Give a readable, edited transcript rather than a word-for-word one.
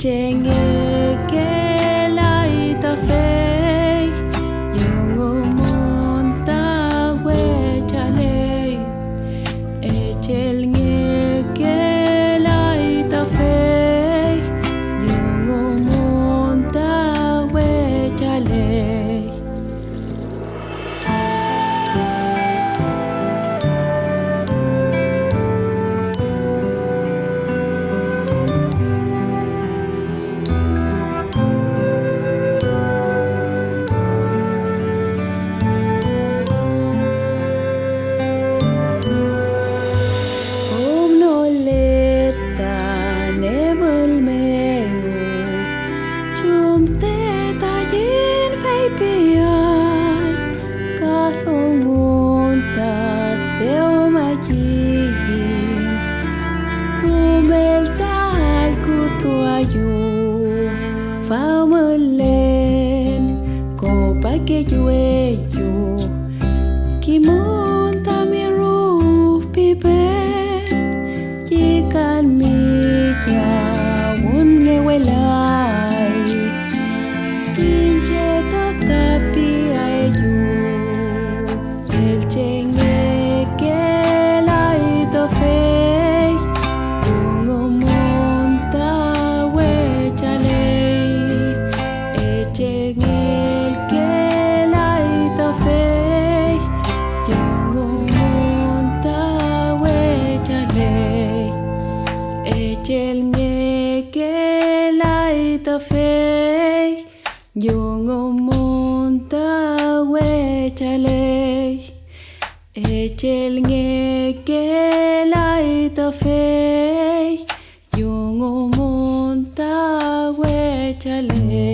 chenge ke lai ta fe yung monta we chale chel nge ke lai ta fe yung monta we chale pháo mơ lên cô ba ke yue yu ki mon ta mi ru pi pe ki kan mi kya won nge we lai tin che ta ta pi ai yu el che nge ke lai to fe chel nge ke lai ta fe yung monta we chale chel nge ke lai ta fe yung monta we chale